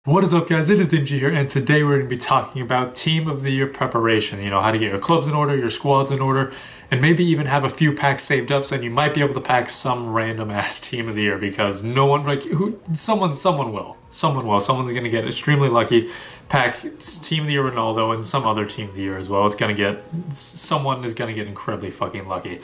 What is up, guys? It is DMG here, and today we're going to be talking about Team of the Year preparation. You know, how to get your clubs in order, your squads in order, and maybe even have a few packs saved up so you might be able to pack some random ass Team of the Year because no one, someone will. Someone's going to get extremely lucky, pack Team of the Year Ronaldo and some other Team of the Year as well. Someone is going to get incredibly fucking lucky.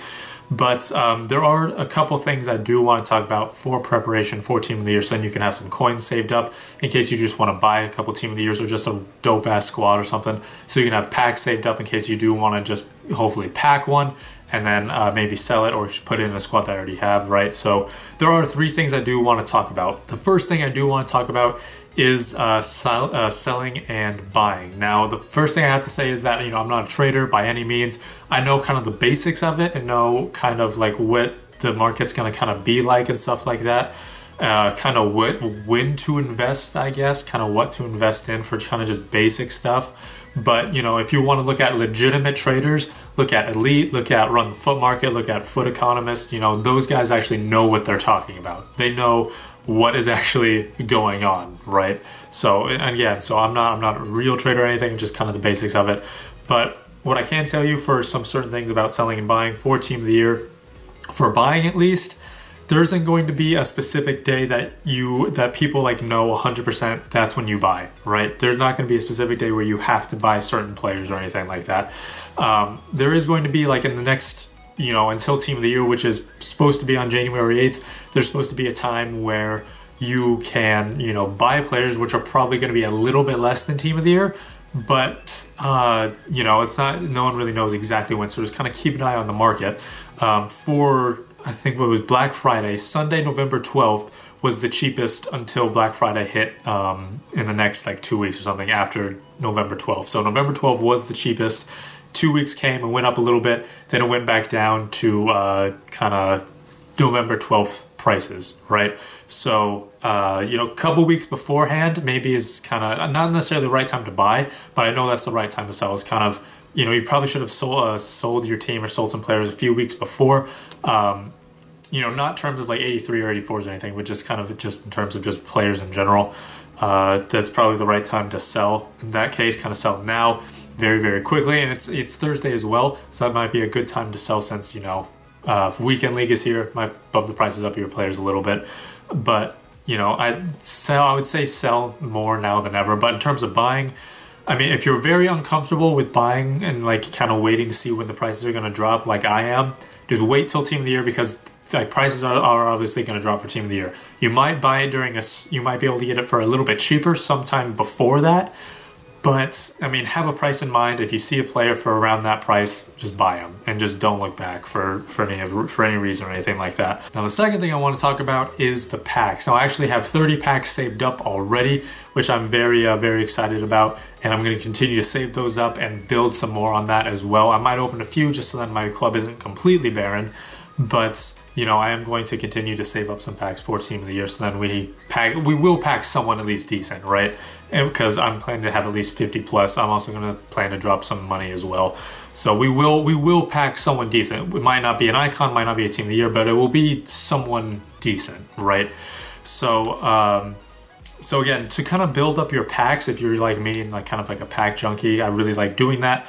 But there are a couple things I do want to talk about for preparation for Team of the Year, so then you can have some coins saved up in case you just want to buy a couple Team of the Years or just a dope ass squad or something. So you can have packs saved up in case you do want to just hopefully pack one and then maybe sell it or put it in a squad that I already have, right? So there are three things I do want to talk about. The first thing I do want to talk about is selling and buying. Now, the first thing I have to say is that, you know, I'm not a trader by any means. I know kind of the basics of it and know kind of like what the market's going to kind of be like and stuff like that. Kind of when to invest, I guess, kind of what to invest in for kind of just basic stuff. But, you know, if you want to look at legitimate traders, look at Elite, look at Run the Foot Market, look at Foot Economist, you know, those guys actually know what they're talking about. They know what is actually going on, right? So, and again, so I'm not a real trader or anything, just kind of the basics of it. But what I can tell you for some certain things about selling and buying for Team of the Year, for buying at least, there isn't going to be a specific day that people like know 100% that's when you buy, right? There's not going to be a specific day where you have to buy certain players or anything like that. There is going to be, like, in the next, you know, until Team of the Year, which is supposed to be on January 8th, there's supposed to be a time where you can, you know, buy players which are probably going to be a little bit less than Team of the Year, but, you know, it's not, no one really knows exactly when, so just kind of keep an eye on the market. For, I think it was Black Friday, Sunday, November 12th was the cheapest until Black Friday hit in the next like 2 weeks or something after November 12th. So November 12th was the cheapest. 2 weeks came and went up a little bit. Then it went back down to kind of November 12th prices, right? So, you know, a couple weeks beforehand maybe is kind of not necessarily the right time to buy, but I know that's the right time to sell. It's kind of, you know, you probably should have sold your team or sold some players a few weeks before. You know, not in terms of like 83 or 84s or anything, but just kind of just in terms of just players in general. That's probably the right time to sell. In that case, kind of sell now very, very quickly. And it's Thursday as well, so that might be a good time to sell since, you know, weekend league is here. Might bump the prices up of your players a little bit. But, you know, I would say sell more now than ever. But in terms of buying, I mean, if you're very uncomfortable with buying and like kind of waiting to see when the prices are going to drop like I am, just wait till Team of the Year because like prices are obviously going to drop for Team of the Year. You might buy it you might be able to get it for a little bit cheaper sometime before that. But, I mean, have a price in mind. If you see a player for around that price, just buy them and just don't look back for any reason or anything like that. Now, the second thing I want to talk about is the packs. Now, I actually have 30 packs saved up already, which I'm very, very excited about. And I'm going to continue to save those up and build some more on that as well. I might open a few just so that my club isn't completely barren. But, you know, I am going to continue to save up some packs for Team of the Year, so then we will pack someone at least decent, right? And because I'm planning to have at least 50 plus, I'm also going to plan to drop some money as well. So we will pack someone decent. It might not be an icon, might not be a Team of the Year, but it will be someone decent, right? So, so again, to kind of build up your packs, if you're like me and like kind of like a pack junkie, I really like doing that.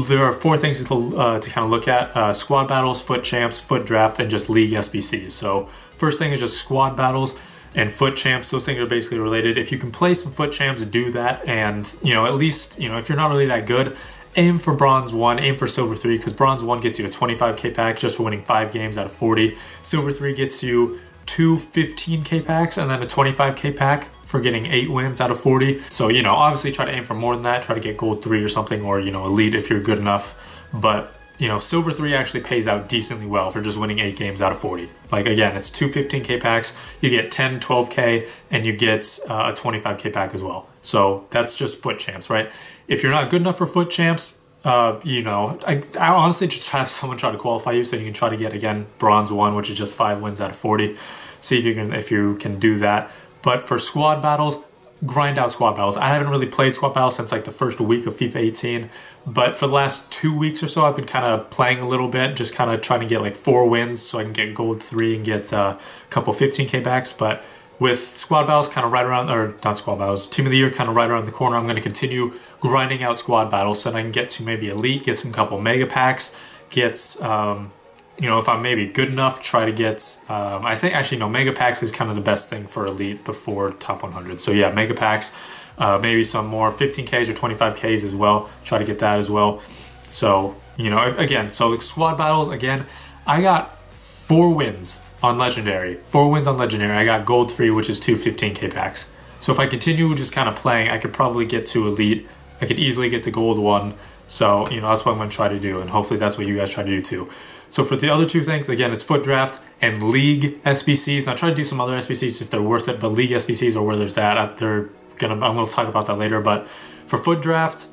There are four things to kind of look at: squad battles, foot champs, foot draft, and just league SBCs. So first thing is just squad battles and foot champs. Those things are basically related. If you can play some foot champs, do that. And, you know, at least, you know, if you're not really that good, aim for bronze 1, aim for silver 3, because bronze 1 gets you a 25k pack just for winning 5 games out of 40. Silver 3 gets you 2 15k packs and then a 25k pack for getting 8 wins out of 40. So, you know, obviously try to aim for more than that. Try to get gold 3 or something, or, you know, elite if you're good enough. But, you know, silver 3 actually pays out decently well for just winning 8 games out of 40. Like, again, it's 2 15k packs. You get 10 12k and you get a 25k pack as well. So that's just foot champs, right? If you're not good enough for foot champs, you know, I honestly just have someone try to qualify you so you can try to get, again, bronze 1, which is just 5 wins out of 40. See if you can do that. But for squad battles, grind out squad battles. I haven't really played squad battles since like the first week of FIFA 18, but for the last 2 weeks or so, I've been kind of playing a little bit, just kind of trying to get like 4 wins so I can get gold 3 and get a couple 15k backs. But with squad battles kind of right around, or not squad battles, team of the year kind of right around the corner, I'm going to continue grinding out squad battles so that I can get to maybe elite, get some couple mega packs, get, you know, if I'm maybe good enough, try to get, I think actually no, mega packs is kind of the best thing for elite before top 100. So yeah, mega packs, maybe some more 15Ks or 25Ks as well, try to get that as well. So, you know, again, so like squad battles, again, I got 4 wins on Legendary. 4 wins on Legendary. I got Gold 3, which is 2 15K packs. So if I continue just kind of playing, I could probably get to Elite. I could easily get to Gold 1. So, you know, that's what I'm going to try to do. And hopefully that's what you guys try to do too. So for the other 2 things, again, it's Foot Draft and League SBCs. And I'll try to do some other SBCs if they're worth it. But League SBCs are where there's that. I'm going to talk about that later. But for Foot Draft,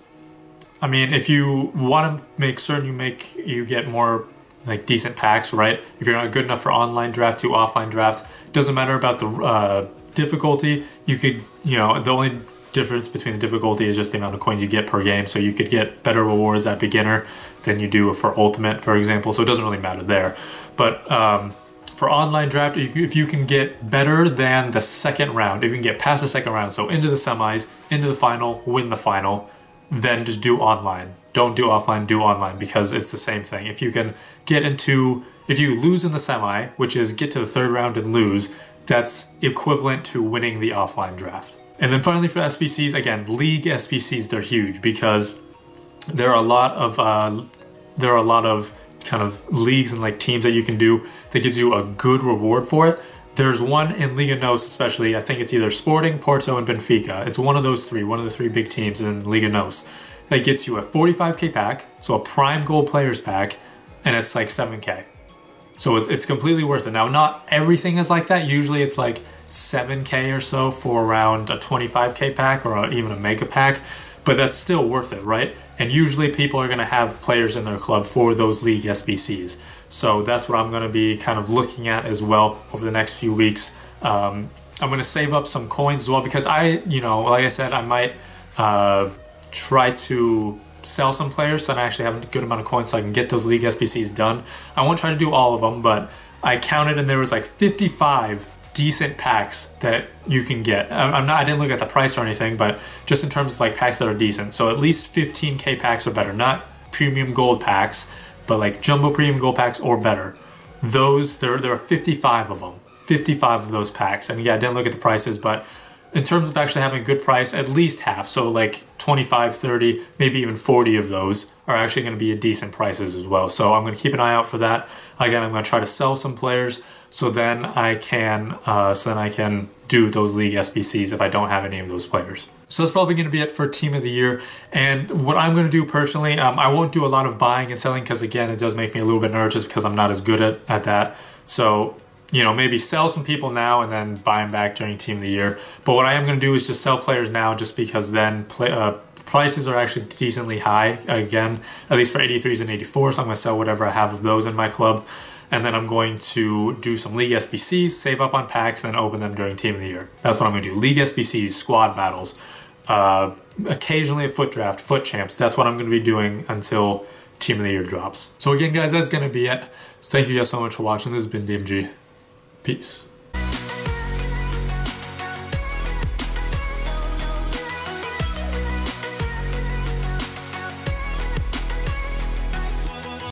I mean, if you want to make certain you get more like decent packs, right? If you're not good enough for online draft to offline draft, it doesn't matter about the difficulty. You could, you know, the only difference between the difficulty is just the amount of coins you get per game. So you could get better rewards at beginner than you do for ultimate, for example. So it doesn't really matter there. But for online draft, if you can get better than the second round, if you can get past the second round, so into the semis, into the final, win the final, then just do online. Don't do offline, do online, because it's the same thing. If you can get into, if you lose in the semi, which is get to the 3rd round and lose, that's equivalent to winning the offline draft. And then finally for SBCs, again, League SBCs, they're huge because there are a lot of kind of leagues and like teams that you can do that gives you a good reward for it. There's one in Liga NOS especially, I think it's either Sporting, Porto, and Benfica. It's one of those 3, one of the 3 big teams in Liga NOS. That gets you a 45K pack, so a prime gold players pack, and it's like 7K. So it's completely worth it. Now, not everything is like that. Usually it's like 7K or so for around a 25K pack or even a mega pack, but that's still worth it, right? And usually people are going to have players in their club for those League SBCs. So that's what I'm going to be kind of looking at as well over the next few weeks. I'm going to save up some coins as well because you know, like I said, I might try to sell some players so I actually have a good amount of coins so I can get those League SBCs done. I won't try to do all of them, but I counted and there was like 55 decent packs that you can get. I didn't look at the price or anything, but just in terms of like packs that are decent. So at least 15K packs or better, not premium gold packs, but like jumbo premium gold packs or better. Those, there are 55 of them. 55 of those packs. And yeah, I didn't look at the prices, but in terms of actually having a good price, at least half, so like 25, 30, maybe even 40 of those are actually going to be at decent prices as well. So I'm going to keep an eye out for that. Again, I'm going to try to sell some players so then I can do those League SBCs if I don't have any of those players. So that's probably going to be it for Team of the Year. And what I'm going to do personally, I won't do a lot of buying and selling because again, it does make me a little bit nervous because I'm not as good at that. So, you know, maybe sell some people now and then buy them back during Team of the Year. But what I am going to do is just sell players now just because then prices are actually decently high, again, at least for 83s and 84s. So I'm going to sell whatever I have of those in my club. And then I'm going to do some League SBCs, save up on packs, and then open them during Team of the Year. That's what I'm going to do. League SBCs, squad battles, occasionally a foot draft, foot champs. That's what I'm going to be doing until Team of the Year drops. So again, guys, that's going to be it. So thank you guys so much for watching. This has been DMG. Peace.